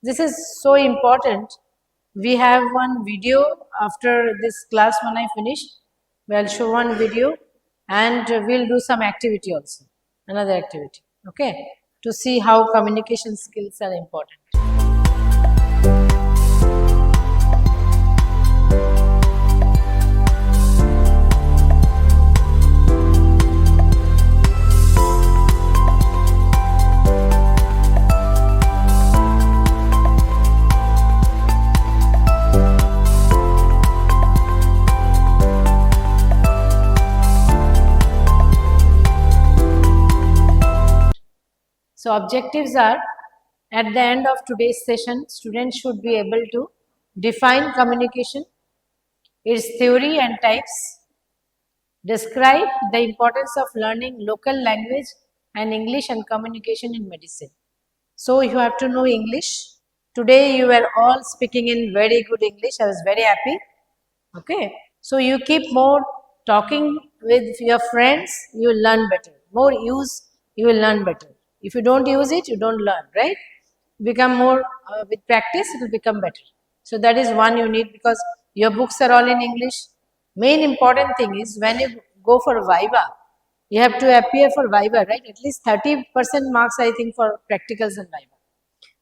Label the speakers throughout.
Speaker 1: This is so important. We have one video after this class when I finish. We'll show one video and we'll do some activity also, another activity, okay, to see how communication skills are important. So objectives are, at the end of today's session, students should be able to define communication, its theory and types, describe the importance of learning local language and English and communication in medicine. So you have to know English. Today you were all speaking in very good English. I was very happy. Okay. So you keep more talking with your friends, you will learn better. More use, you will learn better. If you don't use it, you don't learn, right? Become more, with practice, it will become better. So that is one you need, because your books are all in English. Main important thing is when you go for Viva, you have to appear for Viva, right? At least 30% marks, I think, for practicals and Viva.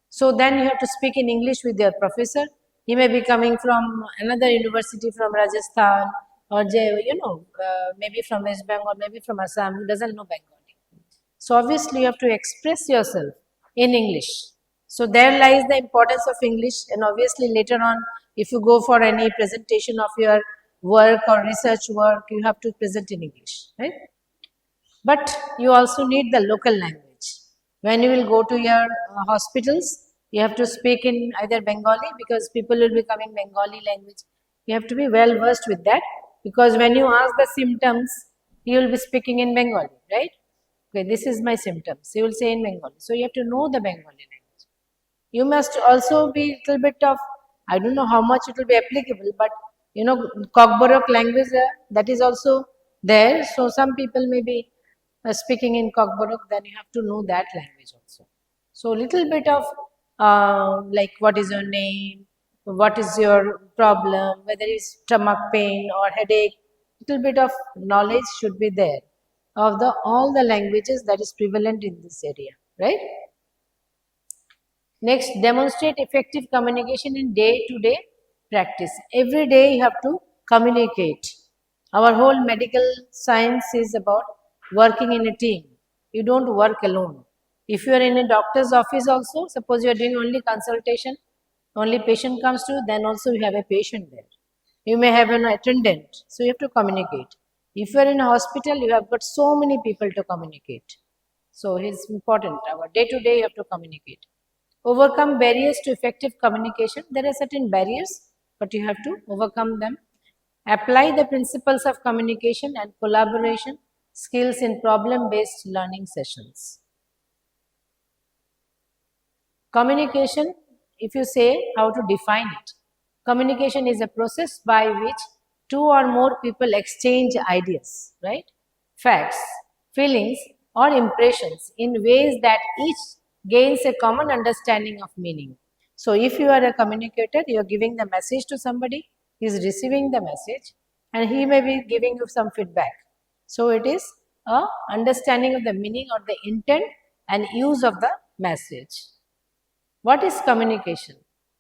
Speaker 1: So then you have to speak in English with your professor. He may be coming from another university from Rajasthan or, maybe from West Bengal, maybe from Assam, who doesn't know Bengali. So obviously you have to express yourself in English. So there lies the importance of English, and obviously later on, if you go for any presentation of your work or research work, you have to present in English, right? But you also need the local language. When you will go to your hospitals, you have to speak in either Bengali, because people will be coming Bengali language. You have to be well versed with that, because when you ask the symptoms, you will be speaking in Bengali, right? Okay, this is my symptoms. You will say in Bengali. So you have to know the Bengali language. You must also be a little bit of, I don't know how much it will be applicable, but Kokborok language, that is also there. So some people may be speaking in Kokborok, then you have to know that language also. So little bit of like, what is your name, what is your problem, whether it's stomach pain or headache, little bit of knowledge should be there of all the languages that is prevalent in this area, right? Next, demonstrate effective communication in day-to-day practice. Every day you have to communicate. Our whole medical science is about working in a team. You don't work alone. If you are in a doctor's office also, suppose you are doing only consultation, only patient comes to you, then also you have a patient there. You may have an attendant, so you have to communicate. If you are in a hospital, you have got so many people to communicate. So it's important. Our day-to-day you have to communicate. Overcome barriers to effective communication. There are certain barriers, but you have to overcome them. Apply the principles of communication and collaboration skills in problem-based learning sessions. Communication, if you say how to define it, communication is a process by which two or more people exchange ideas, right? Facts, feelings, or impressions in ways that each gains a common understanding of meaning. So if you are a communicator, you are giving the message to somebody, he is receiving the message, and he may be giving you some feedback. So it is a understanding of the meaning or the intent and use of the message. What is communication?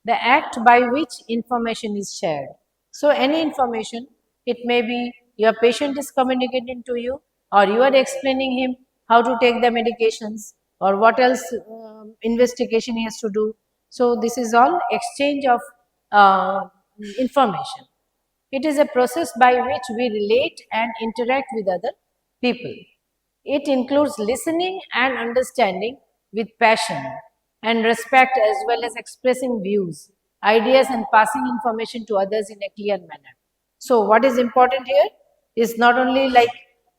Speaker 1: The act by which information is shared. So any information, it may be your patient is communicating to you, or you are explaining him how to take the medications, or what else investigation he has to do. So this is all exchange of information. It is a process by which we relate and interact with other people. It includes listening and understanding with passion and respect, as well as expressing views, ideas, and passing information to others in a clear manner. So what is important here is not only like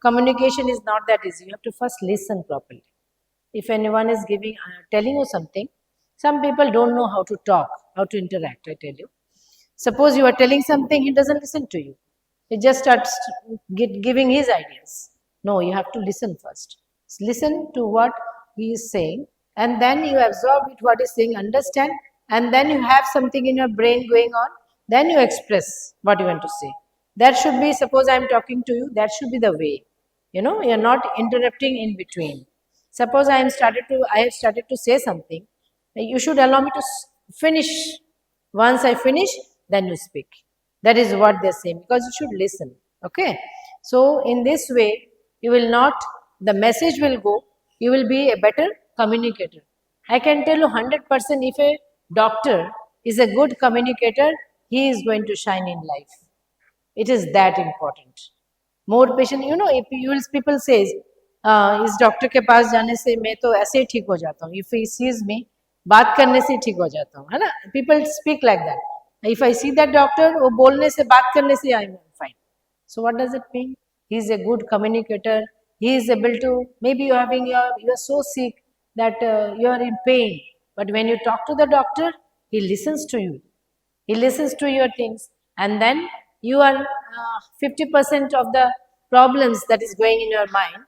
Speaker 1: communication is not that easy. You have to first listen properly. If anyone is telling you something, some people don't know how to talk, how to interact, I tell you. Suppose you are telling something, he doesn't listen to you. He just starts giving his ideas. No, you have to listen first. Listen to what he is saying, and then you absorb it, what he is saying, understand, and then you have something in your brain going on, then you express what you want to say. That should be, suppose I am talking to you, that should be the way. You're not interrupting in between. Suppose I have started to say something, you should allow me to finish. Once I finish, then you speak. That is what they're saying, because you should listen. Okay. So in this way, you will not, the message will go, you will be a better communicator. I can tell you 100%, if a doctor is a good communicator, he is going to shine in life. It is that important. More patient, if you will, people says, इस doctor के पास जाने से मैं तो ऐसे ही ठीक हो जाता हूँ. If he sees me, बात करने से ठीक हो जाता हूँ, है ना? People speak like that. If I see that doctor, वो बोलने से, बात करने से I am fine. So what does it mean? He is a good communicator. He is able to, maybe you are so sick that you are in pain. But when you talk to the doctor, he listens to you. He listens to your things, and then you are 50% of the problems that is going in your mind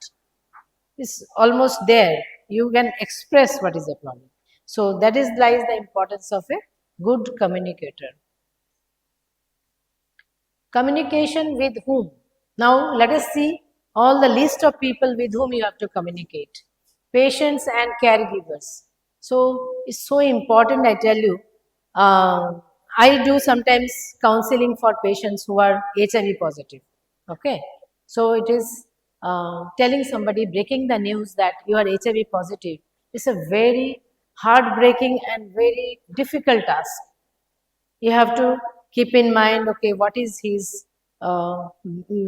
Speaker 1: is almost there. You can express what is the problem. So that is lies the importance of a good communicator. Communication with whom? Now let us see all the list of people with whom you have to communicate. Patients and caregivers. So it's so important, I tell you. I do sometimes counseling for patients who are HIV positive. Okay. So it is telling somebody, breaking the news that you are HIV positive is a very heartbreaking and very difficult task. You have to keep in mind, okay, what is his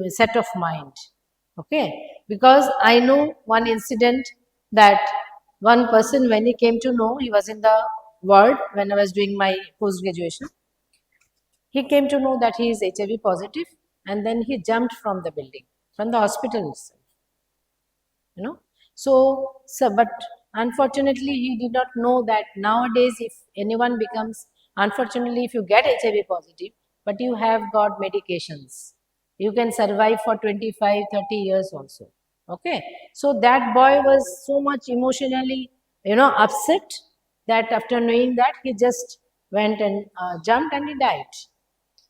Speaker 1: set of mind. Okay. Because I know one incident that one person, when he came to know, he was in the ward when I was doing my post-graduation. He came to know that he is HIV positive, and then he jumped from the building, from the hospital itself. But unfortunately, he did not know that nowadays, if anyone becomes, unfortunately, if you get HIV positive, but you have got medications, you can survive for 25, 30 years also. Okay. So that boy was so much emotionally, upset, that after knowing that, he just went and jumped and he died.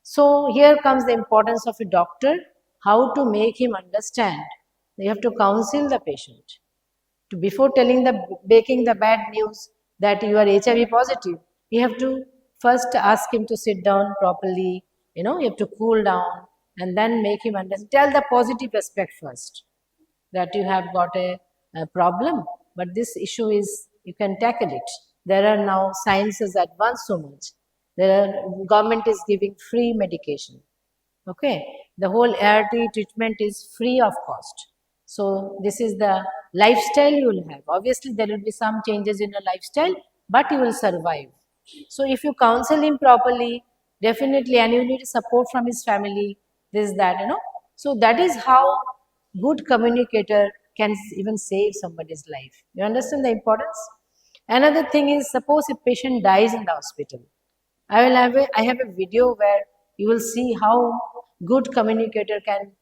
Speaker 1: So here comes the importance of a doctor, how to make him understand. You have to counsel the patient. Before breaking the bad news that you are HIV positive, you have to first ask him to sit down properly. You have to cool down, and then make him understand. Tell the positive aspect first, that you have got a problem, but this issue is, you can tackle it. There are now sciences advanced so much. Government is giving free medication. Okay, the whole ART treatment is free of cost. So this is the lifestyle you will have. Obviously, there will be some changes in your lifestyle, but you will survive. So if you counsel him properly, definitely, and you need support from his family, this, that, So that is how good communicator can even save somebody's life. You understand the importance? Another thing is, suppose a patient dies in the hospital. I have a video where you will see how good communicator can,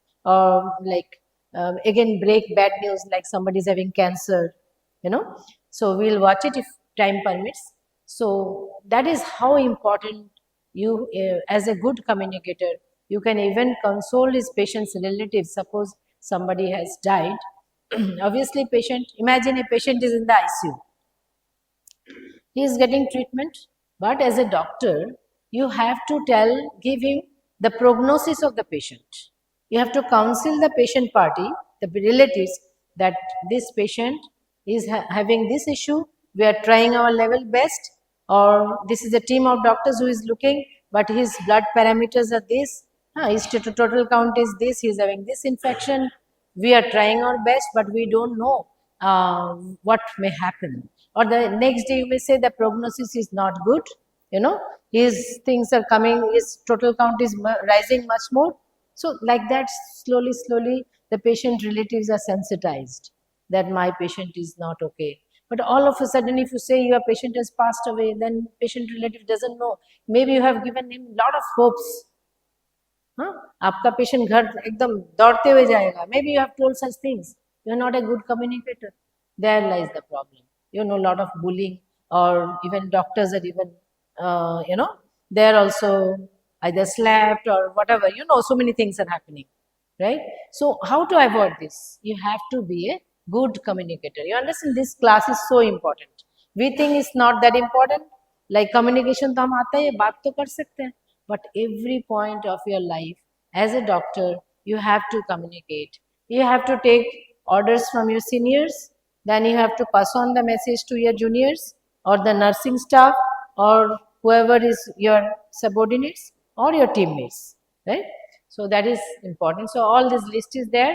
Speaker 1: again, break bad news, like somebody is having cancer, So we'll watch it if time permits. So that is how important you, as a good communicator, you can even console his patient's relatives. Suppose somebody has died. Obviously, imagine a patient is in the ICU. He is getting treatment, but as a doctor, you have to give him the prognosis of the patient. You have to counsel the patient party, the relatives, that this patient is having this issue. We are trying our level best, or this is a team of doctors who is looking, but his blood parameters are this, his total count is this, he is having this infection. We are trying our best, but we don't know what may happen. Or the next day you may say the prognosis is not good, his things are coming, his total count is rising much more. So like that, slowly, the patient relatives are sensitized that my patient is not okay. But all of a sudden, if you say your patient has passed away, then patient relative doesn't know. Maybe you have given him lot of hopes. आपका patient घर एकदम दौड़ते हुए जाएगा. Maybe you have told such things. You are not a good communicator. There lies the problem. Lot of bullying, or even doctors are even they're also either slapped or whatever, so many things are happening, right? So how to avoid this? You have to be a good communicator. You understand, this class is so important. We think it's not that important, like communication तो हम आता है, बात तो कर सकते हैं, but every point of your life as a doctor you have to communicate. You have to take orders from your seniors, then you have to pass on the message to your juniors or the nursing staff or whoever is your subordinates or your teammates, right? So that is important. So all this list is there.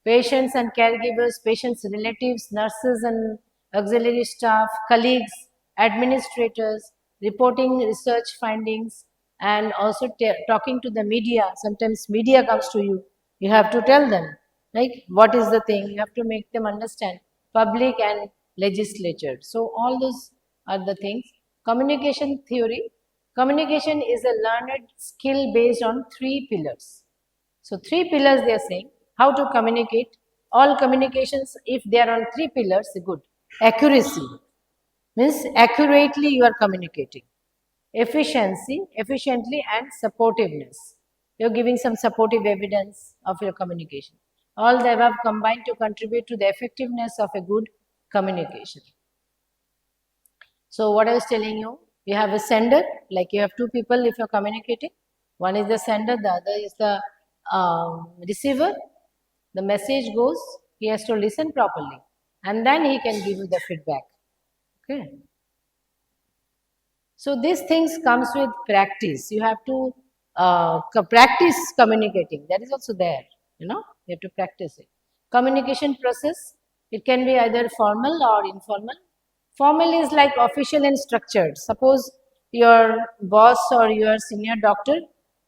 Speaker 1: Patients and caregivers, patients' relatives, nurses and auxiliary staff, colleagues, administrators, reporting research findings, and also talking to the media. Sometimes media comes to you. You have to tell them, like, what is the thing. You have to make them understand. Public and legislature. So all those are the things. Communication theory. Communication is a learned skill based on 3 pillars. So 3 pillars they are saying how to communicate. All communications, if they are on 3 pillars, good. Accuracy means accurately you are communicating. Efficiency, efficiently, and supportiveness. You are giving some supportive evidence of your communication. All the above combined to contribute to the effectiveness of a good communication. So what I was telling you, you have a sender, like you have 2 people if you're communicating. One is the sender, the other is the receiver. The message goes, he has to listen properly and then he can give you the feedback. Okay. So these things comes with practice. You have to practice communicating. That is also there. You have to practice it. Communication process, it can be either formal or informal. Formal is like official and structured. Suppose your boss or your senior doctor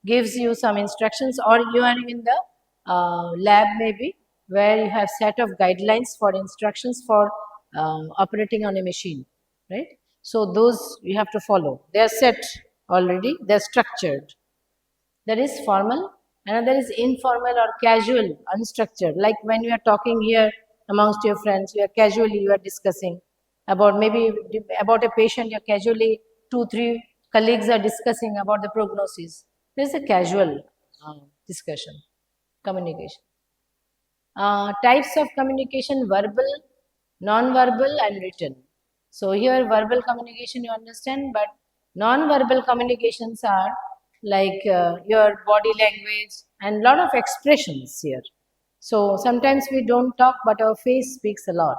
Speaker 1: gives you some instructions, or you are in the lab maybe, where you have set of guidelines for instructions for operating on a machine, right? So those you have to follow. They are set already, they are structured. That is formal. Another is informal or casual, unstructured. Like when you are talking here amongst your friends, you are discussing about maybe about a patient. You are casually 2, 3 colleagues are discussing about the prognosis. There is a casual discussion, communication. Types of communication: verbal, non-verbal, and written. So here verbal communication you understand, but non-verbal communications are like your body language and lot of expressions here. So sometimes we don't talk, but our face speaks a lot.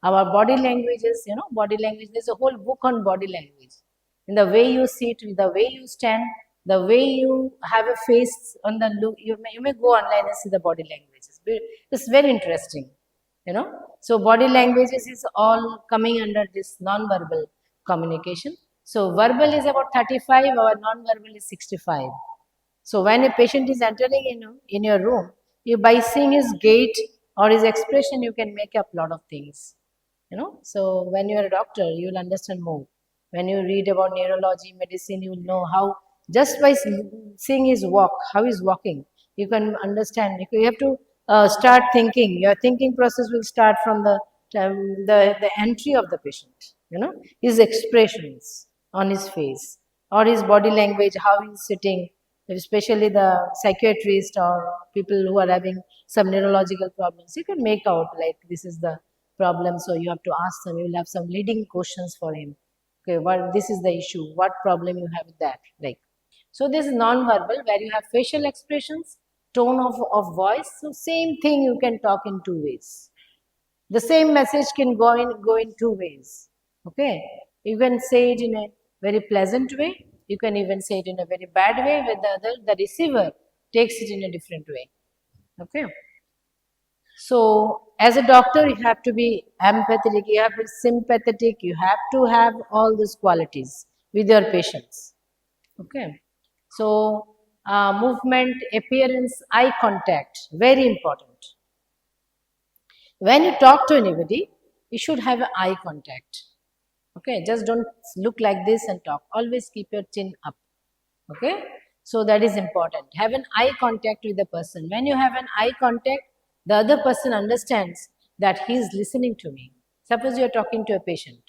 Speaker 1: Our body languages, body language, there's a whole book on body language. In the way you sit, the way you stand, the way you have a face on the look, you may go online and see the body languages. It's very interesting. So body languages is all coming under this non-verbal communication. So verbal is about 35, our non-verbal is 65. So when a patient is entering in your room, you by seeing his gait or his expression, you can make up a lot of things. So when you are a doctor, you will understand more. When you read about neurology, medicine, you will know how, just by seeing his walk, how he's walking, you can understand. You have to start thinking. Your thinking process will start from the entry of the patient. His expressions on his face or his body language, how he's sitting, especially the psychiatrist or people who are having some neurological problems. You can make out like this is the problem. So you have to ask them. You will have some leading questions for him. Okay, this is the issue. What problem you have with that? Like, so this is non-verbal, where you have facial expressions, tone of voice. So same thing you can talk in 2 ways. The same message can go in 2 ways. Okay, you can say it in a very pleasant way. You can even say it in a very bad way, where the receiver takes it in a different way. Okay. So as a doctor, you have to be empathetic, you have to be sympathetic, you have to have all these qualities with your patients. Okay. So movement, appearance, eye contact, very important. When you talk to anybody, you should have eye contact. Okay, just don't look like this and talk. Always keep your chin up. Okay, so that is important. Have an eye contact with the person. When you have an eye contact, the other person understands that he is listening to me. Suppose you are talking to a patient.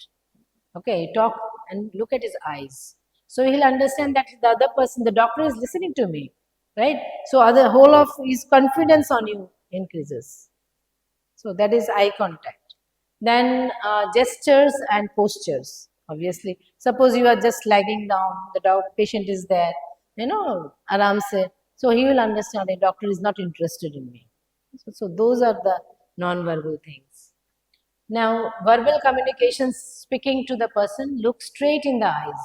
Speaker 1: Okay, you talk and look at his eyes. So he'll understand that the other person, the doctor is listening to me, right? So other whole of his confidence on you increases. So that is eye contact. Then gestures and postures. Obviously, suppose you are just lagging down, the patient is there, aram se. So he will understand a doctor is not interested in me. So those are the non-verbal things. Now, verbal communications, speaking to the person, look straight in the eyes,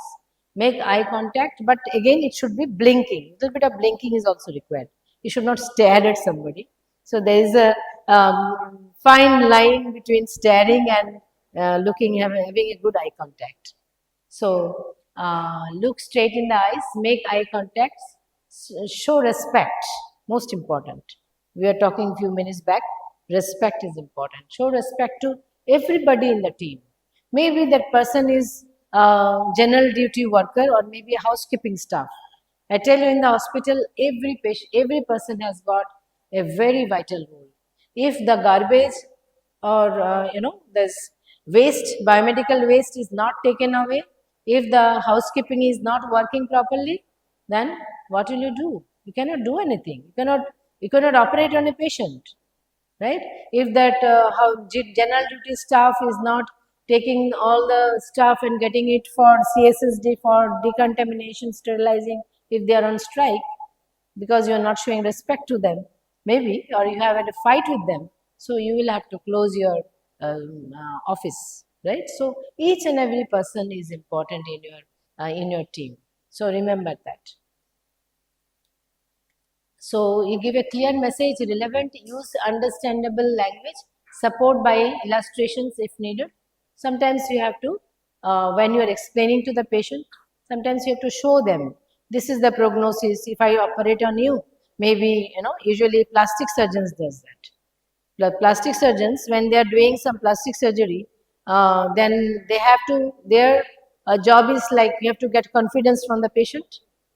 Speaker 1: make eye contact, but again it should be blinking. A little bit of blinking is also required. You should not stare at somebody. So there is a fine line between staring and looking, having a good eye contact. So look straight in the eyes, make eye contact, show respect, most important. We are talking few minutes back, respect is important. Show respect to everybody in the team. Maybe that person is a general duty worker or maybe a housekeeping staff. I tell you, in the hospital, every patient, every person has got a very vital role. If the garbage or this waste, biomedical waste is not taken away, if the housekeeping is not working properly, then what will you do? You cannot do anything. You cannot operate on a patient, right? If that general duty staff is not taking all the stuff and getting it for CSSD for decontamination, sterilizing, if they are on strike, because you are not showing respect to them, maybe, or you have had a fight with them, so you will have to close your office, right? So each and every person is important in your team. So remember that. So you give a clear message, relevant, use understandable language, support by illustrations if needed. Sometimes you have to, when you are explaining to the patient, sometimes you have to show them, this is the prognosis, if I operate on you, maybe, usually plastic surgeons does that. The plastic surgeons, when they are doing some plastic surgery, then they have to, their job is like, you have to get confidence from the patient.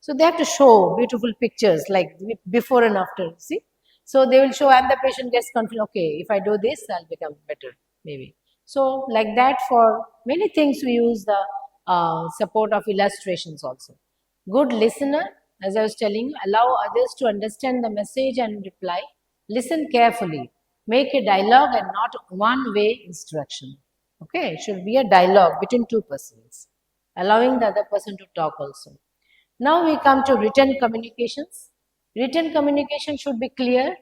Speaker 1: So they have to show beautiful pictures like before and after, see. So they will show and the patient gets confident, okay, if I do this, I'll become better, maybe. So like that, for many things we use the support of illustrations also. Good listener, as I was telling you, allow others to understand the message and reply. Listen carefully. Make a dialogue and not one-way instruction. Okay, it should be a dialogue between two persons, allowing the other person to talk also. Now we come to written communications. Written communication should be clear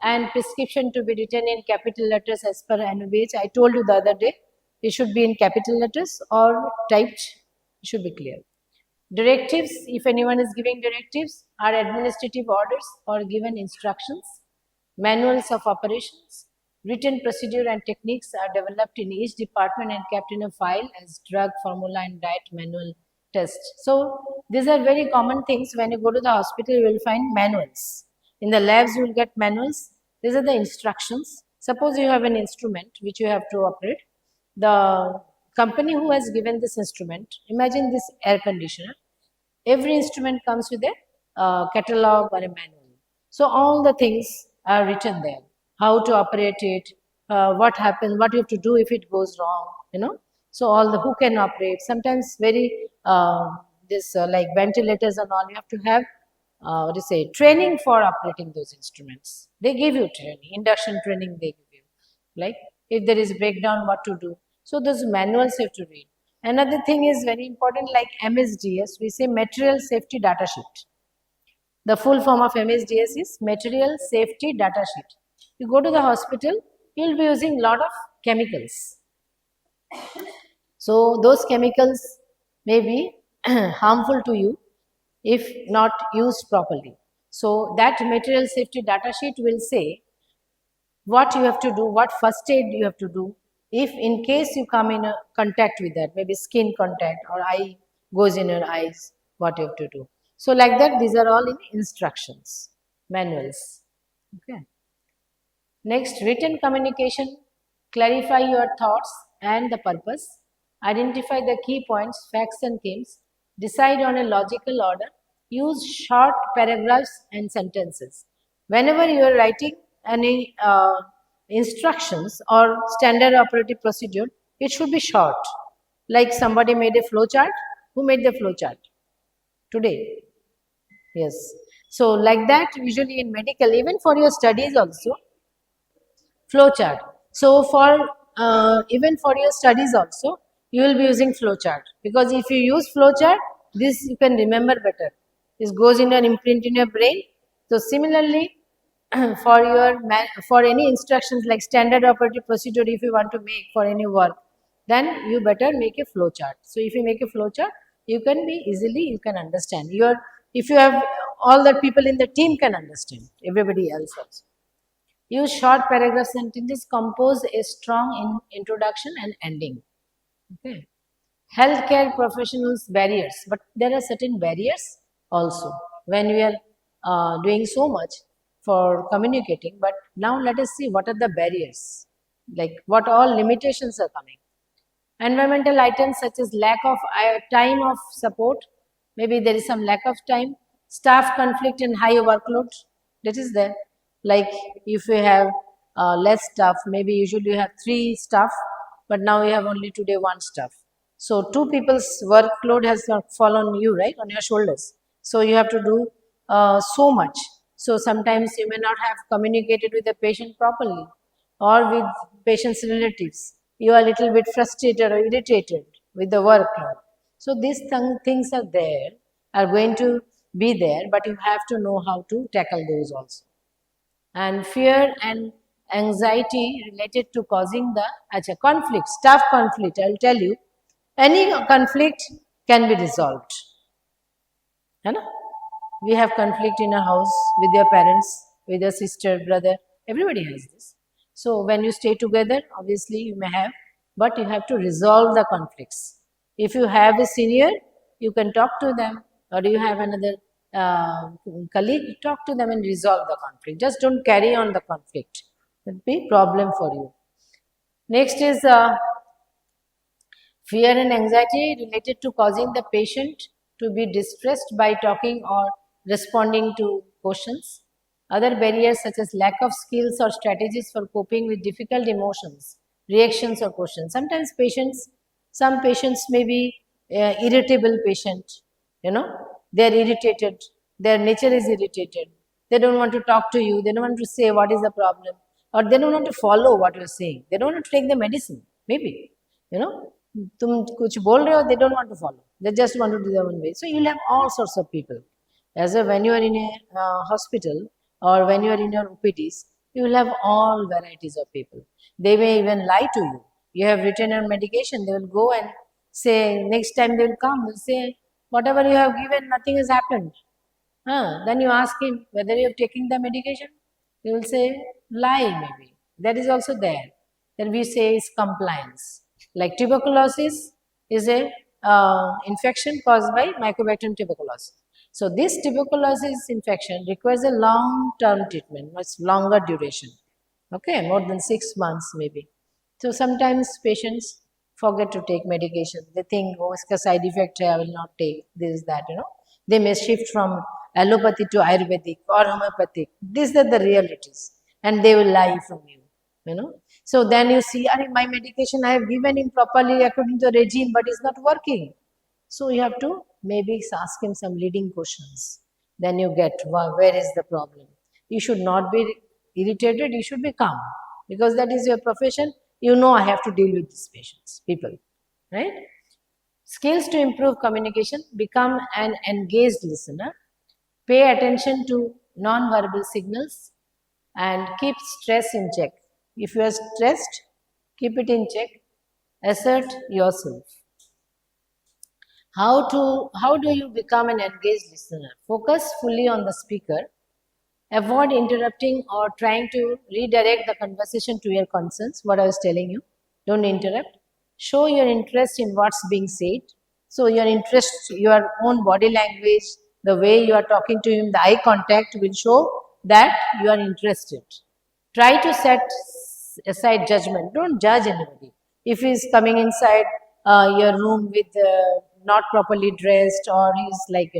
Speaker 1: and prescription to be written in capital letters as per MBBS. I told you the other day, it should be in capital letters or typed, it should be clear. Directives, if anyone is giving directives, are administrative orders or given instructions. Manuals of operations, written procedure and techniques are developed in each department and kept in a file as drug, formula and diet manual test. So these are very common things. When you go to the hospital, you will find manuals. In the labs, you will get manuals. These are the instructions. Suppose you have an instrument which you have to operate. The company who has given this instrument, imagine this air conditioner. Every instrument comes with a catalog or a manual. So all the things are written there. How to operate it, what happens, what you have to do if it goes wrong, So all the who can operate. Sometimes very like ventilators and all, you have to have what do you say, training for operating those instruments. They give you training, induction training they give you. Like if there is breakdown, what to do. So those manuals you have to read. Another thing is very important, like MSDS, we say Material Safety Data Sheet. The full form of MSDS is Material Safety Data Sheet. You go to the hospital, you will be using a lot of chemicals. So those chemicals may be harmful to you if not used properly. So that Material Safety Data Sheet will say what you have to do, what first aid you have to do, if in case you come in a contact with that, maybe skin contact or eye goes in your eyes, what you have to do. So like that, these are all in instructions, manuals. Okay. Next, written communication, clarify your thoughts and the purpose, identify the key points, facts and themes, decide on a logical order, use short paragraphs and sentences. Whenever you are writing any instructions or standard operative procedure, it should be short. Like somebody made a flow chart. Who made the flow chart? Today. Yes. So like that, usually in medical, even for your studies also, flow chart. So for even for your studies also, you will be using flow chart, because if you use flow chart, this you can remember better. This goes in an imprint in your brain. So similarly, for your for any instructions like standard operative procedure, if you want to make for any work, then you better make a flow chart. So if you make a flow chart, you can be easily, you can understand. Your if you have all the people in the team can understand, everybody else also. Use short paragraph sentences, compose a strong introduction and ending. Okay. Healthcare professionals barriers, but there are certain barriers also when we are doing so much for communicating. But now let us see what are the barriers, like what all limitations are coming. Environmental items such as lack of time of support, maybe there is some lack of time, staff conflict and high workload, that is there. Like if you have less staff, maybe usually you have 3 staff, but now you have only today 1 staff. So 2 people's workload has fallen on you, right, on your shoulders. So you have to do so much. So sometimes you may not have communicated with the patient properly or with patient's relatives. You are a little bit frustrated or irritated with the workload. So these things are there, are going to be there, but you have to know how to tackle those also. And fear and anxiety related to causing the conflict, staff conflict, I'll tell you, any conflict can be resolved. है ना? We have conflict in a house with your parents, with your sister, brother. Everybody has this. So when you stay together, obviously you may have, but you have to resolve the conflicts. If you have a senior, you can talk to them, or you have another colleague, talk to them and resolve the conflict. Just don't carry on the conflict. It will be a problem for you. Next is fear and anxiety related to causing the patient to be distressed by talking or responding to questions. Other barriers such as lack of skills or strategies for coping with difficult emotions, reactions or questions. Sometimes some patients may be irritable patient, they're irritated, their nature is irritated. They don't want to talk to you, they don't want to say what is the problem, or they don't want to follow what you're saying. They don't want to take the medicine, maybe. You know, तुम कुछ बोल रहे हो, they don't want to follow. They just want to do their own way. So you'll have all sorts of people. As a when you are in a hospital or when you are in your OPDs, you will have all varieties of people. They may even lie to you. You have written your medication, they will go and say next time they will come. They'll say whatever you have given, nothing has happened. Then you ask him whether you have taken the medication. He will say lie maybe. That is also there. Then we say is compliance. Like tuberculosis is a infection caused by Mycobacterium tuberculosis. So this tuberculosis infection requires a long-term treatment, much longer duration. Okay, more than 6 months maybe. So sometimes patients forget to take medication. They think, oh, it's a side effect, I will not take this, that. They may shift from allopathy to Ayurvedic or homeopathic. These are the realities. And they will lie from you. So then you see, my medication I have given him properly according to the regime, but it's not working. So you have to maybe ask him some leading questions. Then you get where is the problem. You should not be irritated, you should be calm, because that is your profession. I have to deal with these patients, people, right? Skills to improve communication: become an engaged listener, pay attention to non-verbal signals, and keep stress in check. If you are stressed, keep it in check, assert yourself. How do you become an engaged listener? Focus fully on the speaker. Avoid interrupting or trying to redirect the conversation to your concerns, what I was telling you. Don't interrupt. Show your interest in what's being said. So your interest, your own body language, the way you are talking to him, the eye contact will show that you are interested. Try to set aside judgment. Don't judge anybody. If he's coming inside your room with not properly dressed, or he's like,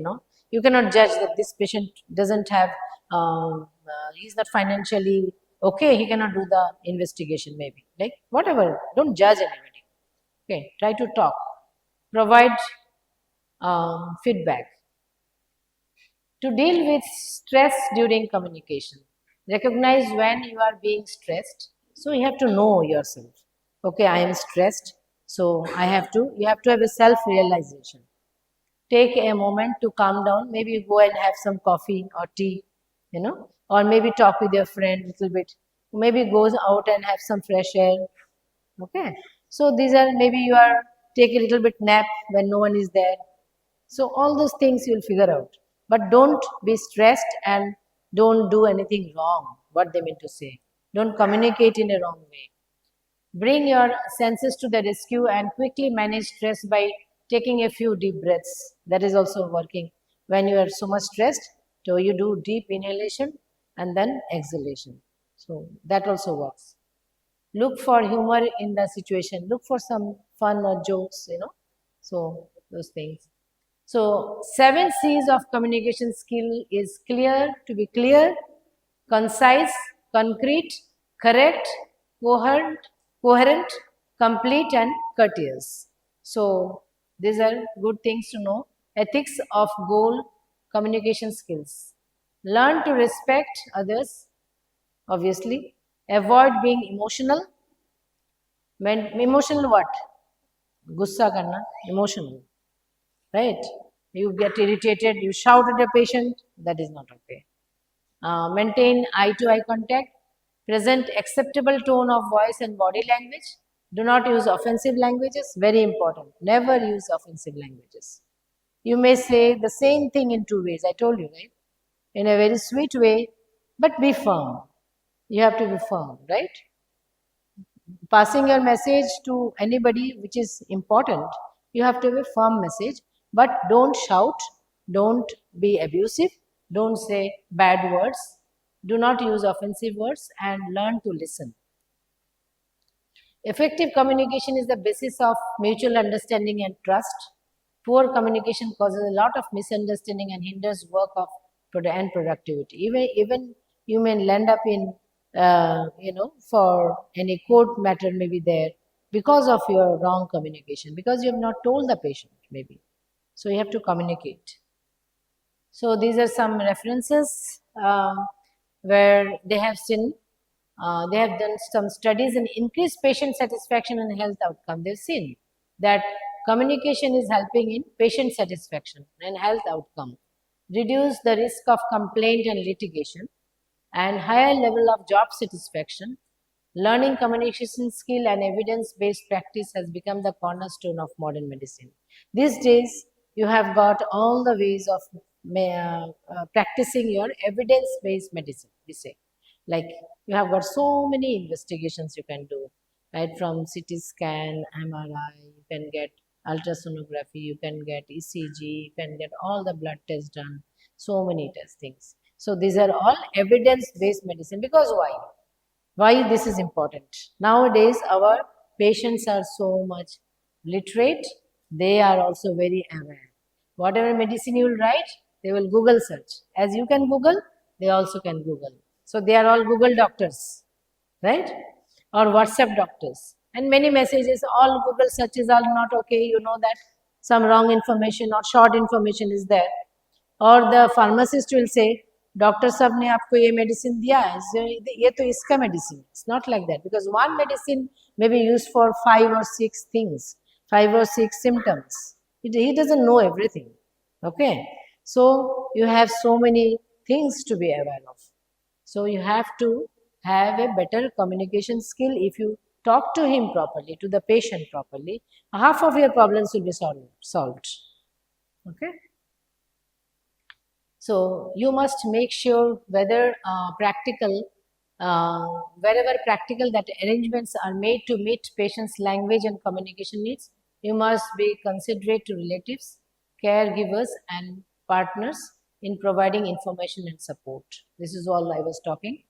Speaker 1: you cannot judge that this patient doesn't have, he's not financially okay, he cannot do the investigation maybe. Like, whatever, don't judge anybody. Okay, try to talk. provide feedback. To deal with stress during communication, recognize when you are being stressed. So you have to know yourself. Okay, I am stressed. So you have to have a self-realization. Take a moment to calm down. Maybe go and have some coffee or tea, or maybe talk with your friend a little bit. Maybe go out and have some fresh air. Okay. So these are maybe you are take a little bit nap when no one is there. So all those things you'll figure out. But don't be stressed and don't do anything wrong, what they mean to say. Don't communicate in a wrong way. Bring your senses to the rescue and quickly manage stress by taking a few deep breaths. That is also working. When you are so much stressed, so you do deep inhalation and then exhalation. So that also works. Look for humor in the situation. Look for some fun or jokes. So those things. So 7 C's of communication skill is clear, to be clear, concise, concrete, correct, coherent, complete, and courteous. So these are good things to know. Ethics of goal communication skills. Learn to respect others, obviously. Avoid being emotional. Emotional what? Gussa karna, emotional. Right? You get irritated, you shout at a patient, that is not okay. Maintain eye-to-eye contact, present acceptable tone of voice and body language. Do not use offensive languages, very important. Never use offensive languages. You may say the same thing in 2 ways, I told you, right? In a very sweet way, but be firm. You have to be firm, right? Passing your message to anybody which is important, you have to have a firm message, but don't shout, don't be abusive, don't say bad words, do not use offensive words, and learn to listen. Effective communication is the basis of mutual understanding and trust. Poor communication causes a lot of misunderstanding and hinders work of and productivity. Even you may land up in, for any court matter may be there because of your wrong communication, because you have not told the patient maybe. So you have to communicate. So these are some references where they have seen, they have done some studies in increased patient satisfaction and health outcome. They've seen that communication is helping in patient satisfaction and health outcome, reduce the risk of complaint and litigation, and higher level of job satisfaction. Learning communication skill and evidence-based practice has become the cornerstone of modern medicine. These days, you have got all the ways of practicing your evidence-based medicine, we say. Like you have got so many investigations you can do, right? From CT scan, MRI, you can get ultrasonography, you can get ECG, you can get all the blood tests done, so many testings. So these are all evidence-based medicine. Because why? Why this is important? Nowadays, our patients are so much literate, they are also very aware. Whatever medicine you will write, they will Google search. As you can Google, they also can Google. So they are all Google doctors, right? Or WhatsApp doctors. And many messages, all Google searches are not okay. You know that some wrong information or short information is there. और the pharmacist will say doctor साहब ने आपको ये medicine दिया है, ये तो इसका medicine. It's not like that, because one medicine may be use for 5 or 6 things, 5 or 6 symptoms. He doesn't know everything. Okay, so you have so many things to be aware of. So you have to have a better communication skill. If you talk to him properly, to the patient properly, half of your problems will be solved. Okay. So you must make sure whether wherever practical, that arrangements are made to meet patients' language and communication needs. You must be considerate to relatives, caregivers, and partners in providing information and support. This is all I was talking.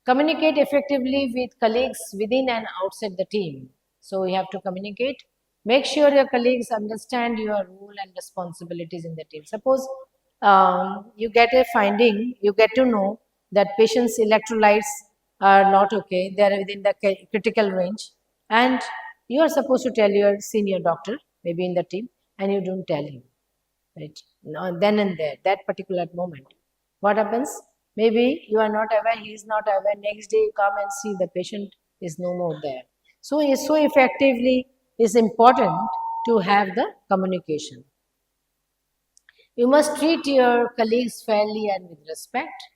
Speaker 1: Communicate effectively with colleagues within and outside the team. So you have to communicate. Make sure your colleagues understand your role and responsibilities in the team. Suppose you get a finding, you get to know that patients' electrolytes are not okay, they are within the critical range, and You are supposed to tell your senior doctor, maybe in the team, and you don't tell him, right? No, then and there, that particular moment. What happens? Maybe you are not aware, he is not aware. Next day you come and see the patient is no more there. So, so effectively, it's important to have the communication. You must treat your colleagues fairly and with respect.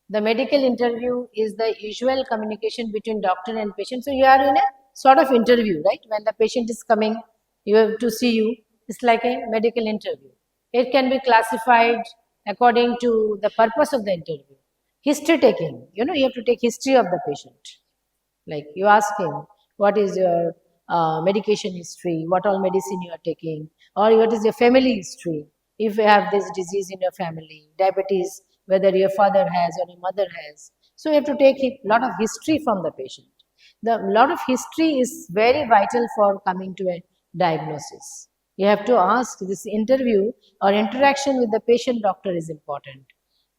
Speaker 1: The medical interview is the usual communication between doctor and patient. So you are in a sort of interview, right? When the patient is coming, you have to see you. It's like a medical interview. It can be classified according to the purpose of the interview. History taking, you have to take history of the patient. Like you ask him, what is your medication history, what all medicine you are taking, or what is your family history. If you have this disease in your family, diabetes, whether your father has or your mother has. So you have to take a lot of history from the patient. The lot of history is very vital for coming to a diagnosis. You have to ask this interview or interaction with the patient doctor is important.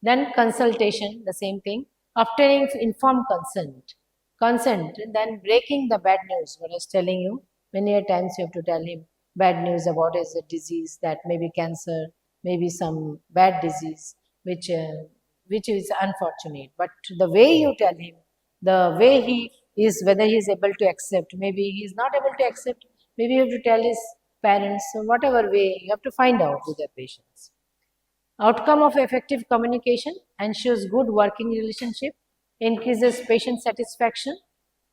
Speaker 1: Then consultation, the same thing. Obtaining informed consent, then breaking the bad news. What I was telling you, many a times you have to tell him bad news about his disease, that maybe cancer, maybe some bad disease, which is unfortunate. But the way you tell him, the way he is, whether he is able to accept, maybe he is not able to accept, maybe you have to tell his parents, so whatever way, you have to find out with the patients. Outcome of effective communication ensures good working relationship, increases patient satisfaction,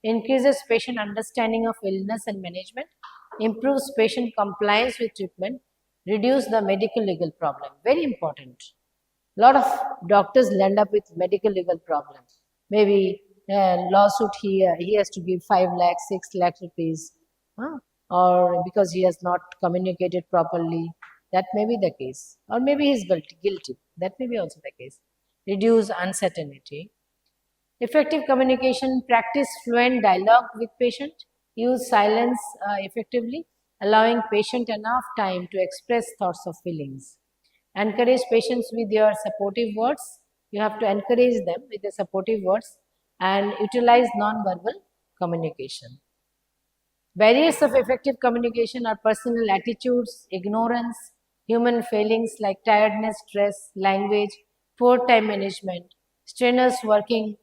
Speaker 1: increases patient understanding of illness and management, improves patient compliance with treatment, reduce the medical legal problem. Very important. A lot of doctors land up with medical legal problems. Maybe a lawsuit he has to give 5 lakhs, 6 lakhs rupees, or because he has not communicated properly. That may be the case. Or maybe he is guilty. That may be also the case. Reduce uncertainty. Effective communication, practice fluent dialogue with patient, use silence effectively, allowing patient enough time to express thoughts or feelings. Encourage patients with your supportive words. You have to encourage them with the supportive words and utilize non-verbal communication. Barriers of effective communication are personal attitudes, ignorance, human failings like tiredness, stress, language, poor time management, strenuous working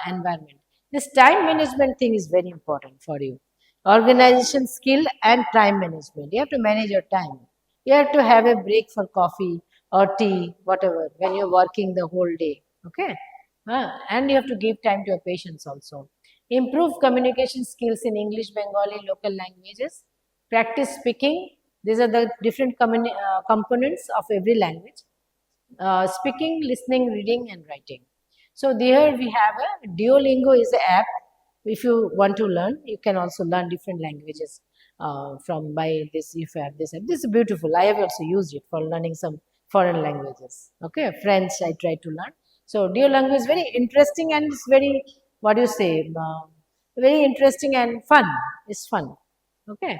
Speaker 1: environment. This time management thing is very important for you. Organization skill and time management. You have to manage your time. You have to have a break for coffee or tea, whatever, when you're working the whole day. Okay? And you have to give time to your patients also. Improve communication skills in English, Bengali, local languages. Practice speaking. These are the different components of every language. Speaking, listening, reading, and writing. So there we have a Duolingo is an app. If you want to learn, you can also learn different languages from by this. If you have this app, this is beautiful. I have also used it for learning some foreign languages. Okay, French I try to learn. So Duolingo is very interesting and it's very, what do you say, very interesting and fun. It's fun. Okay.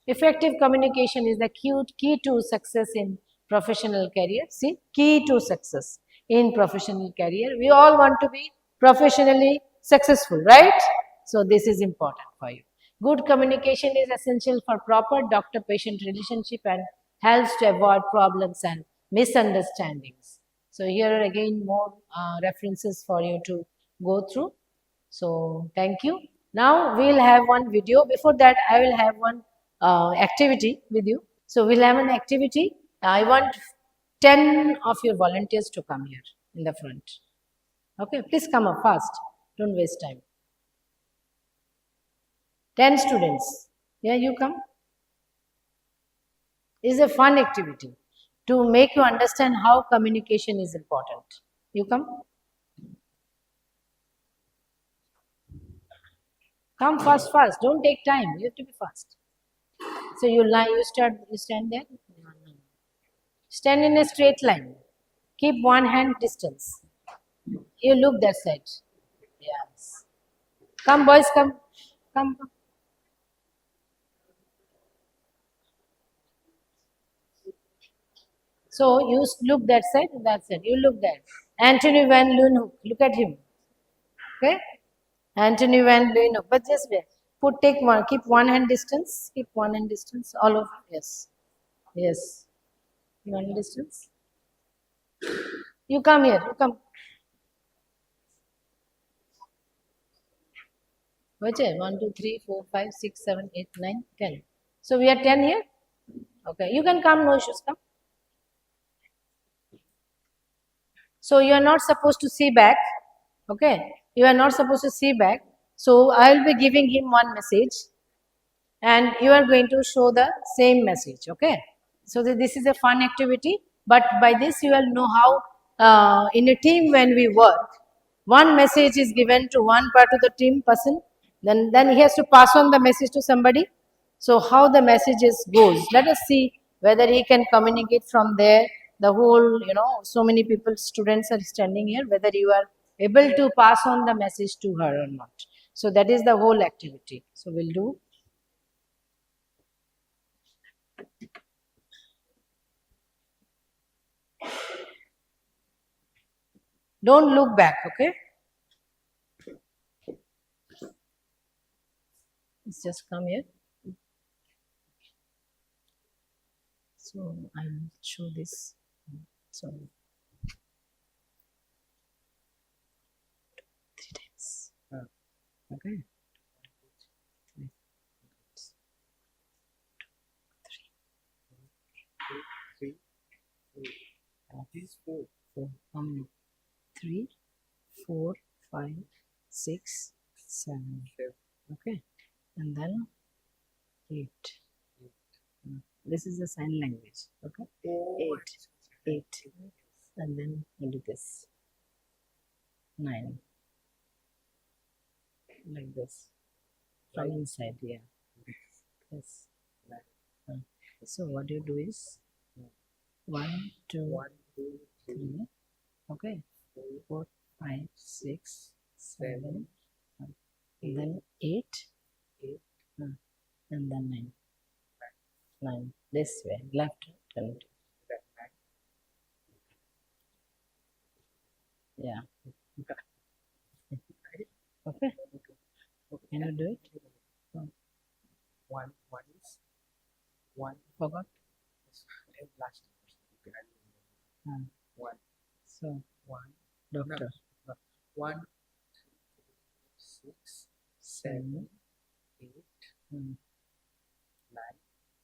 Speaker 1: Effective communication is the key to success in professional career. See, key to success in professional career. We all want to be professionally successful, right? So this is important for you. Good communication is essential for proper doctor-patient relationship and helps to avoid problems and misunderstandings. So here are again more references for you to go through. So thank you. Now we'll have one video. Before that, I will have one activity with you. So we'll have an activity. I want 10 of your volunteers to come here in the front. Okay, please come up fast. Don't waste time. 10 students. Yeah, you come. It's a fun activity to make you understand how communication is important. You come. Come fast. Don't take time. You have to be fast. So you lie. You stand there. Stand in a straight line. Keep one hand distance. You look that side. Yes. Come, boys. Come. Come. So you look that side. That's it. You look there. Anthony Van Leeuwenhoek. Look at him. Okay. Anthony Van Leeuwenhoek. But just wait. Take one, keep one hand distance, all over, yes, yes, one hand distance. You come here, you come. What's it? 1, 2, 3, 4, 5, 6, 7, 8, 9, 10. So we are 10 here. Okay, you can come, no issues, come. So you are not supposed to see back. Okay, you are not supposed to see back. So I will be giving him one message, and you are going to show the same message. Okay, so this is a fun activity, but by this you will know how in a team when we work, one message is given to one part of the team person, then he has to pass on the message to somebody. So how the messages goes, let us see whether he can communicate from there. The whole, so many people, students are standing here, whether you are able to pass on the message to her or not. So that is the whole activity. So we'll do. Don't look back, okay? Let's just come here. So I will show this. So 3 times. Okay. 3. This 4. 4. 3, 4, 5, 6, 7. Okay. And then 8. This is the sign language. Okay. 8. And then we'll do this. 9. Like this. From inside, yeah. Yes. So what you do is 1, 2, 3. Okay. 4, 5, 6, 7. And then 8. And then 9. 9. This way. Left turn. Yeah. Okay. Can you do it? 1 is 1. Forgot? Last. 1. So 1. Doctor. 1, 2, 6, 7, 8, 9.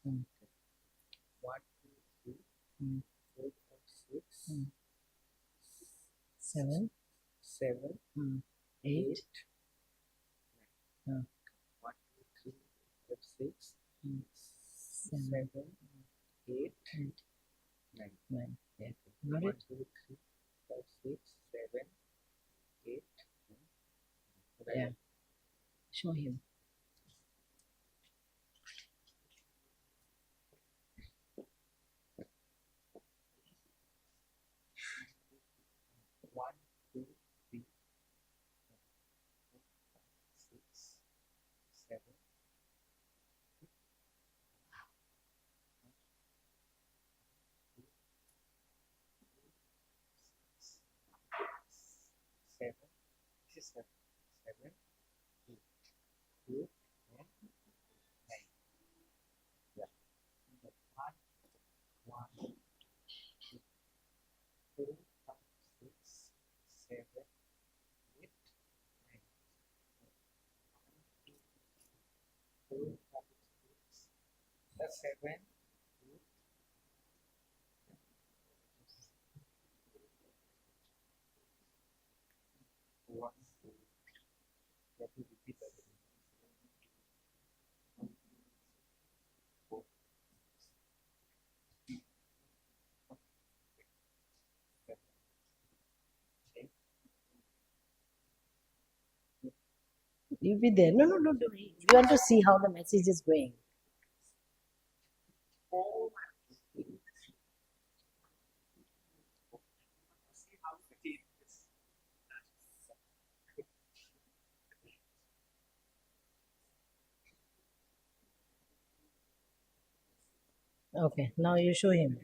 Speaker 1: 1, 2, 3, 4, 5, 6, 7, 8. 1, 2, 3, 4, 5, 6, 7, 8, 9. Yeah. Got it? 1, 2, 3, 4, 5, 6, 7, 8. Yeah. Show him. One, two, three, 6, 7, 7. This is 7. 7, 8, 8, and 9. Yeah. 1, 2, 4, 5, 6, 7, 8, 9. 4, 5, 6. That's 7. 1, 2. Let me repeat that. 4. You'll be there. No. You want to see how the message is going. Okay, now you show him.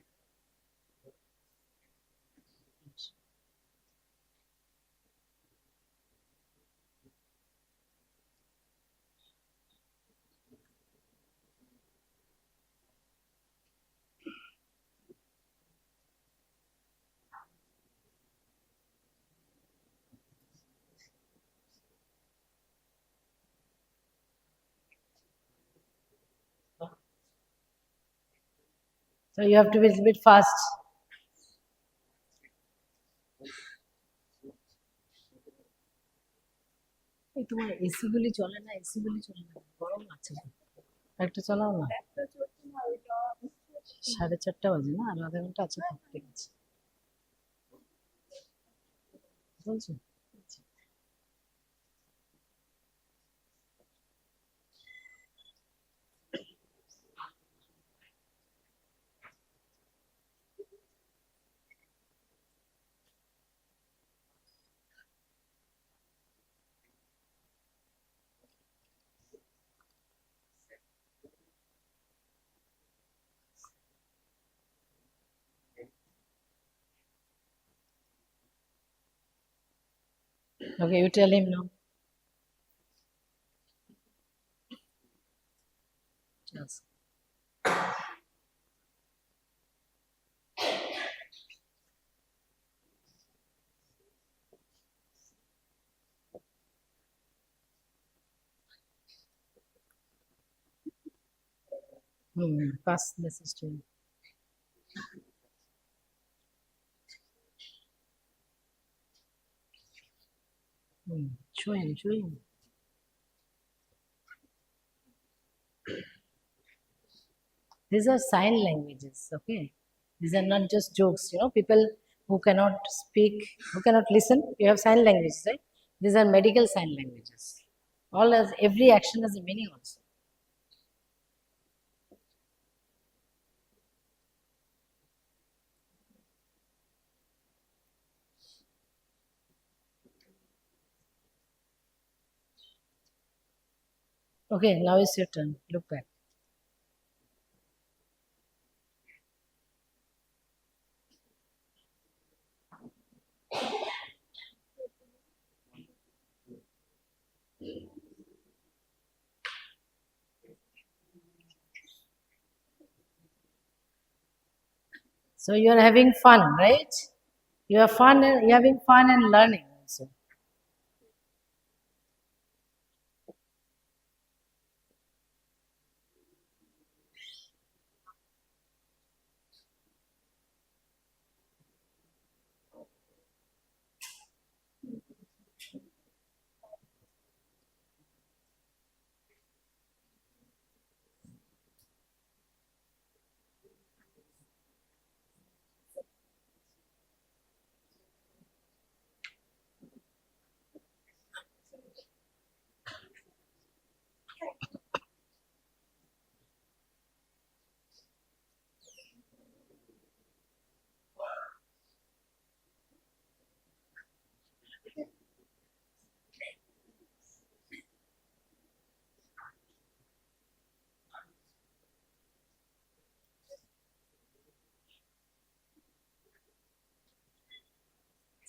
Speaker 1: So you have to be a little bit fast. এই তোমার AC গুলি চলে না, AC গুলি চলে না, গরম আছে। একটা চালাও না, 4:30 বাজে না, আর আধা ঘন্টা আছে। ঠিক আছে, বলছো? Okay, you tell him now. Yes. Pass the system. Show him, show him. These are sign languages, okay? These are not just jokes, people who cannot speak, who cannot listen, you have sign languages, right? These are medical sign languages. Every action has a meaning also. Okay, now it's your turn. Look back. So you are having fun, right? You are fun and you're having fun and learning also.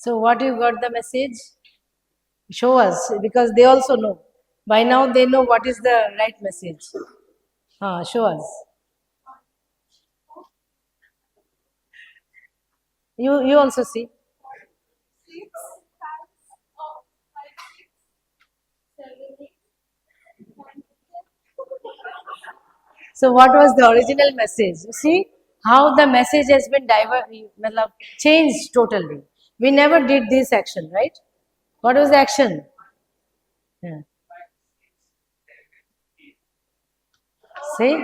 Speaker 1: So what you got the message? Show us, because they also know. By now they know what is the right message. Show us. You also see. So what was the original message? You see how the message has been changed totally. We never did this action, right? What was the action? Yeah. See?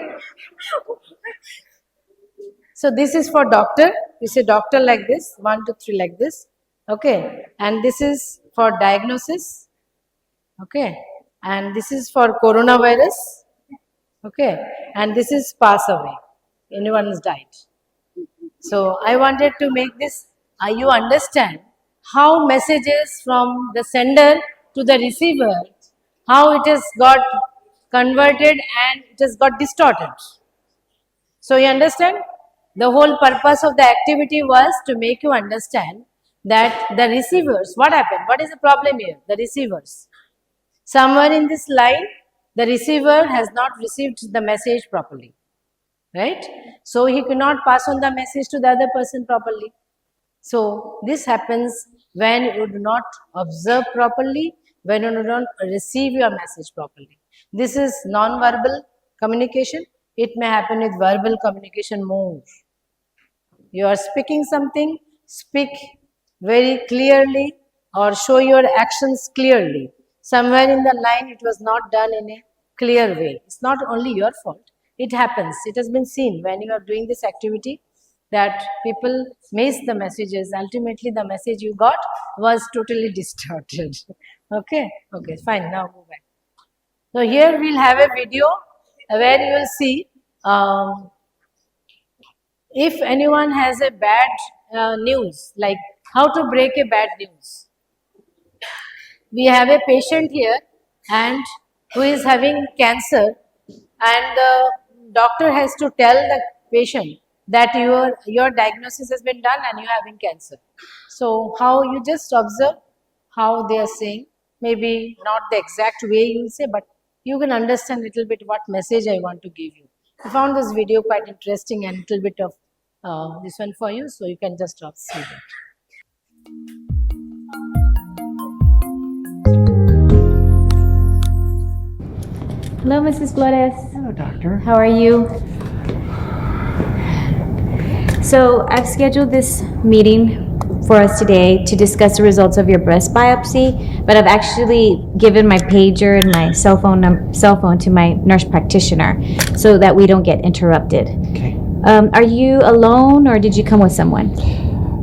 Speaker 1: So this is for doctor. You say doctor like this, 1, 2, 3 like this. Okay. And this is for diagnosis. Okay. And this is for coronavirus. Okay. And this is pass away. Anyone's died. So I wanted to make this, you understand how messages from the sender to the receiver, how it has got converted and it has got distorted. So you understand? The whole purpose of the activity was to make you understand that the receivers, what happened? What is the problem here? The receivers. Somewhere in this line, the receiver has not received the message properly. Right? So he cannot pass on the message to the other person properly. So this happens when you do not observe properly, when you do not receive your message properly. This is non-verbal communication. It may happen with verbal communication more. You are speaking something, speak very clearly or show your actions clearly. Somewhere in the line it was not done in a clear way. It's not only your fault. It happens. It has been seen when you are doing this activity that people miss the messages. Ultimately, the message you got was totally distorted. Okay, fine. Now go back. So here we'll have a video where you will see if anyone has a bad news, like how to break a bad news. We have a patient here and who is having cancer, and the doctor has to tell the patient that your diagnosis has been done and you are having cancer. So how you just observe how they are saying, maybe not the exact way you will say, but you can understand a little bit what message I want to give you. I found this video quite interesting and a little bit of this one for you, so you can just see that.
Speaker 2: Hello, Mrs. Flores.
Speaker 3: Hello, doctor.
Speaker 2: How are you? So I've scheduled this meeting for us today to discuss the results of your breast biopsy, but I've actually given my pager and my cell phone to my nurse practitioner so that we don't get interrupted.
Speaker 3: Okay.
Speaker 2: Are you alone or did you come with someone?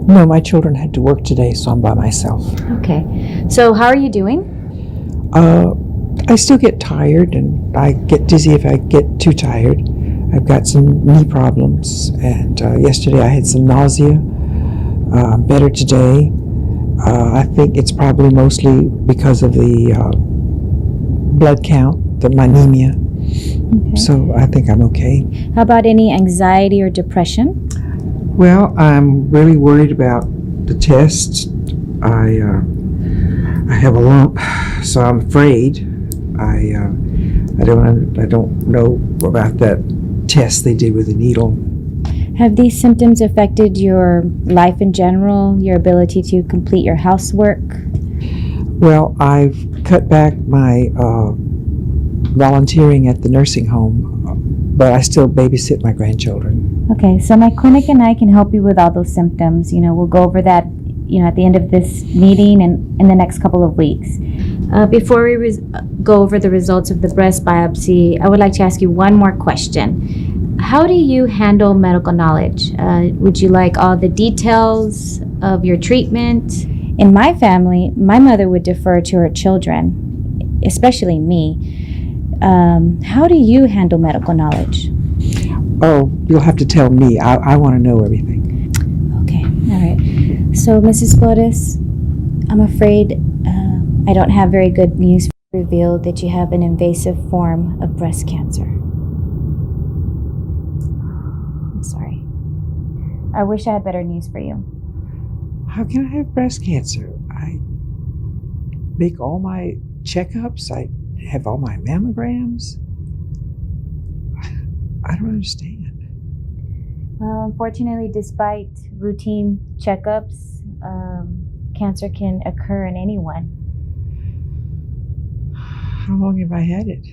Speaker 3: No, my children had to work today, so I'm by myself.
Speaker 2: Okay. So how are you doing?
Speaker 3: I still get tired, and I get dizzy if I get too tired. I've got some knee problems, and yesterday I had some nausea. Better today. I think it's probably mostly because of the blood count, the anemia. Okay. So I think I'm okay.
Speaker 2: How about any anxiety or depression?
Speaker 3: Well, I'm really worried about the test. I have a lump, so I'm afraid. I don't know about that test they did with the needle.
Speaker 2: Have these symptoms affected your life in general, your ability to complete your housework?
Speaker 3: Well, I've cut back my volunteering at the nursing home, but I still babysit my grandchildren.
Speaker 2: Okay, so my clinic and I can help you with all those symptoms. We'll go over that, at the end of this meeting and in the next couple of weeks. Before we go over the results of the breast biopsy, I would like to ask you one more question. How do you handle medical knowledge? Would you like all the details of your treatment? In my family, my mother would defer to her children, especially me. How do you handle medical knowledge?
Speaker 3: Oh, you'll have to tell me. I want to know everything.
Speaker 2: Okay, all right. So, Mrs. Flores, I'm afraid I don't have very good news to reveal that you have an invasive form of breast cancer. I'm sorry. I wish I had better news for you.
Speaker 3: How can I have breast cancer? I make all my checkups. I have all my mammograms. I don't understand.
Speaker 2: Well, unfortunately, despite routine checkups, cancer can occur in anyone.
Speaker 3: How long have I had it?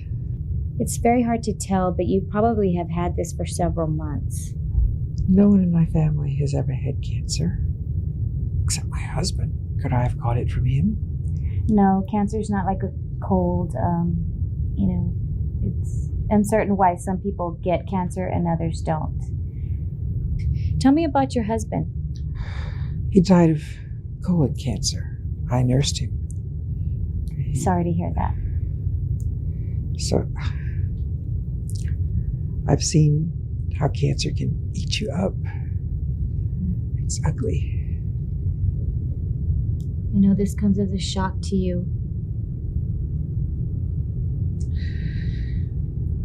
Speaker 2: It's very hard to tell, but you probably have had this for several months.
Speaker 3: No one in my family has ever had cancer, except my husband. Could I have caught it from him?
Speaker 2: No, cancer is not like a cold. It's uncertain why some people get cancer and others don't. Tell me about your husband.
Speaker 3: He died of colon cancer. I nursed him.
Speaker 2: Sorry to hear that.
Speaker 3: So, I've seen how cancer can eat you up. It's ugly.
Speaker 2: I know this comes as a shock to you.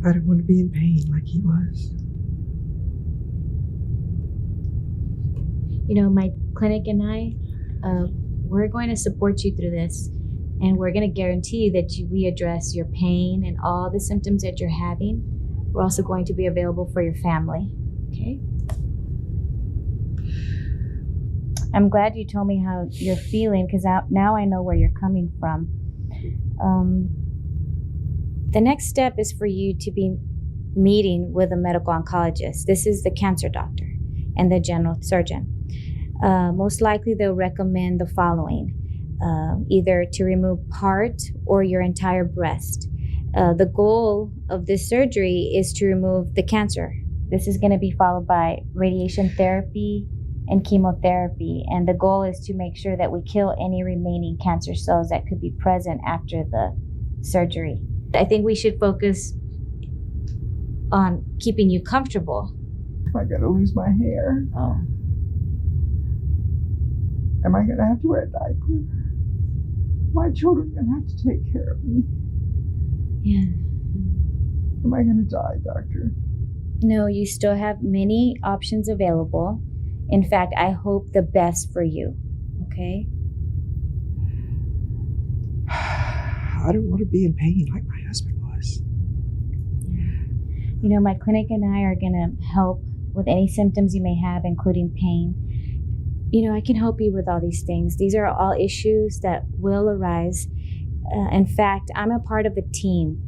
Speaker 3: I don't want to be in pain like he was.
Speaker 2: My clinic and I, we're going to support you through this, and we're going to guarantee that we address your pain and all the symptoms that you're having. We're also going to be available for your family. Okay? I'm glad you told me how you're feeling, because now I know where you're coming from. The next step is for you to be meeting with a medical oncologist. This is the cancer doctor. and the general surgeon. Most likely, they'll recommend the following: either to remove part or your entire breast. The goal of this surgery is to remove the cancer. This is going to be followed by radiation therapy and chemotherapy. And the goal is to make sure that we kill any remaining cancer cells that could be present after the surgery. I think we should focus on keeping you comfortable.
Speaker 3: I gotta lose my hair.
Speaker 2: Oh.
Speaker 3: Am I gonna have to wear a diaper? My children are gonna have to take care of me.
Speaker 2: Yeah.
Speaker 3: Am I gonna die, doctor?
Speaker 2: No, you still have many options available. In fact, I hope the best for you. Okay?
Speaker 3: I don't want to be in pain like my husband was.
Speaker 2: You know, my clinic and I are going to help with any symptoms you may have, including pain. You know, I can help you with all these things. These are all issues that will arise. In fact, I'm a part of a team.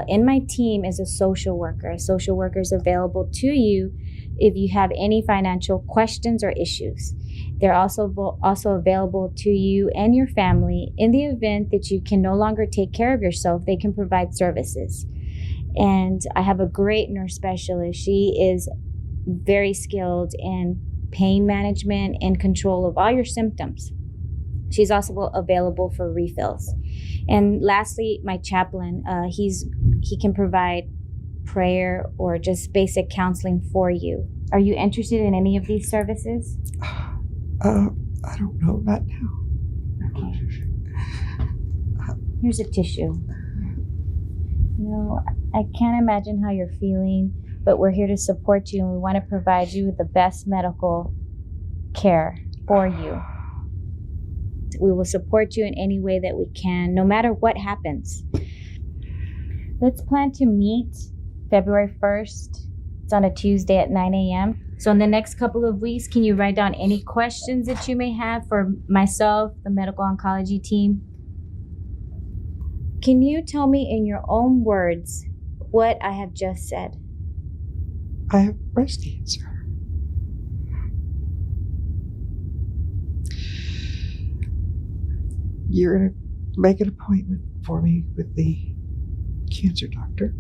Speaker 2: In my team is a social worker. A social worker is available to you if you have any financial questions or issues. They're also available to you and your family in the event that you can no longer take care of yourself. They can provide services. And I have a great nurse specialist. She is very skilled in pain management and control of all your symptoms. She's also available for refills. And lastly, my chaplain, he can provide prayer or just basic counseling for you. Are you interested in any of these services?
Speaker 3: I don't know, not now.
Speaker 2: Okay. Here's a tissue. You know, I can't imagine how you're feeling, but we're here to support you, and we want to provide you with the best medical care for you. We will support you in any way that we can, no matter what happens. Let's plan to meet February 1st. It's on a Tuesday at 9 a.m. So in the next couple of weeks, can you write down any questions that you may have for myself, the medical oncology team? Can you tell me in your own words what I have just said?
Speaker 3: I have breast cancer. You're going to make an appointment for me with the cancer doctor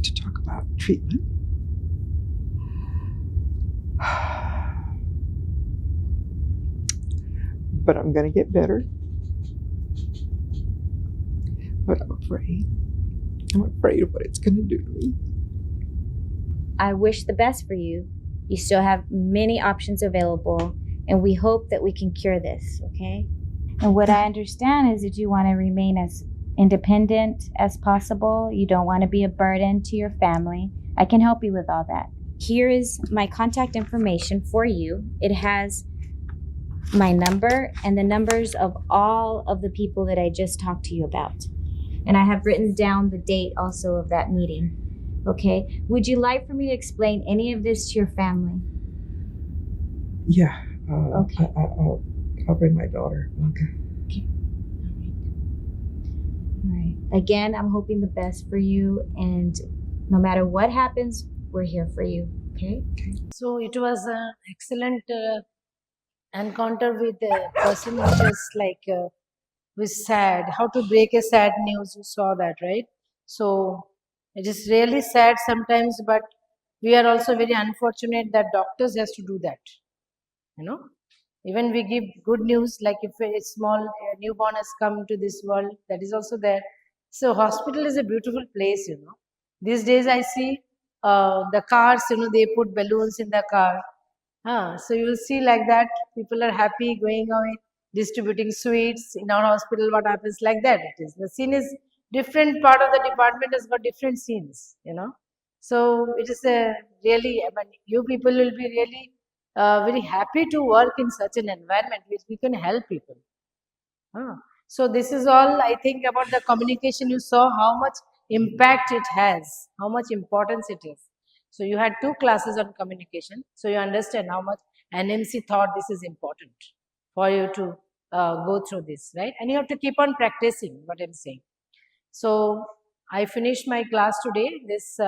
Speaker 3: to talk about treatment. But I'm going to get better. But I'm afraid. I'm afraid of what it's going to do to me.
Speaker 2: I wish the best for you. You still have many options available, and we hope that we can cure this, okay? And what I understand is that you want to remain as independent as possible. You don't want to be a burden to your family. I can help you with all that. Here is my contact information for you. It has my number and the numbers of all of the people that I just talked to you about. And I have written down the date also of that meeting. Okay? Would you like for me to explain any of this to your family?
Speaker 3: Yeah.
Speaker 2: Okay.
Speaker 3: I'll bring my daughter. Okay.
Speaker 2: All right. Again, I'm hoping the best for you, and no matter what happens, we're here for you. Okay?
Speaker 1: So it was an excellent encounter with a person which was like was sad. How to break a sad news? You saw that, right? So it is really sad sometimes, but we are also very unfortunate that doctors has to do that. You know, even we give good news, like if a small newborn has come to this world, that is also there. So hospital is a beautiful place. You know, these days I see the cars. You know, they put balloons in the car. So you will see like that. People are happy going away, distributing sweets in our hospital. What happens like that? It is the scene is different. Part of the department has got different scenes. You know, so it is a really. I mean, you people will be really very happy to work in such an environment which we can help people. So this is all I think about the communication. You saw how much impact it has, how much importance it is. So you had 2 classes on communication. So you understand how much NMC thought this is important for you to go through this, right? And you have to keep on practicing what I'm saying. So I finished my class today. This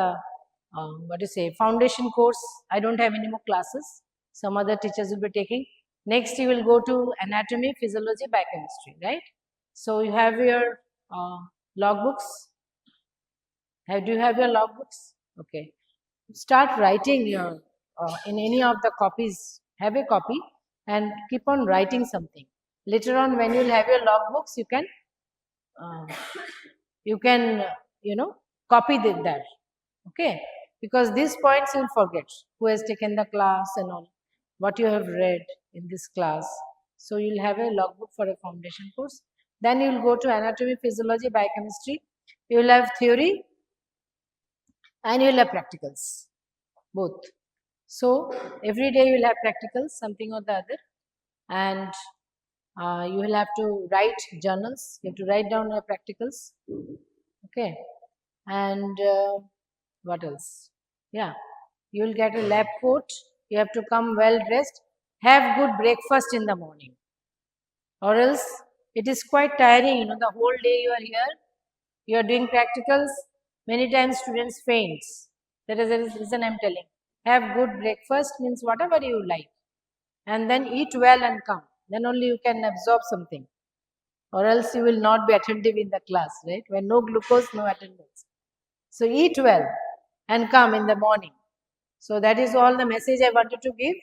Speaker 1: what to say, foundation course. I don't have any more classes. Some other teachers will be taking. Next, you will go to anatomy, physiology, biochemistry, right? So you have your logbooks. Do you have your logbooks? Okay. Start writing your in any of the copies. Have a copy and keep on writing something. Later on, when you'll have your logbooks, uh, you can copy that. Okay, because these points you'll forget. Who has taken the class and all, what you have read in this class. So you'll have a logbook for a foundation course. Then you'll go to anatomy, physiology, biochemistry. You will have theory and you will have practicals, both. So every day you will have practicals, something or the other, and you will have to write journals. You have to write down your practicals. Okay, and what else? Yeah, you will get a lab coat. You have to come well dressed. Have good breakfast in the morning, or else it is quite tiring. The whole day you are here. You are doing practicals. Many times students faint. That is the reason I am telling. Have good breakfast means whatever you like, and then eat well and come. Then only you can absorb something, or else you will not be attentive in the class, right? When no glucose, no attendance. So eat well and come in the morning. So that is all the message I wanted to give.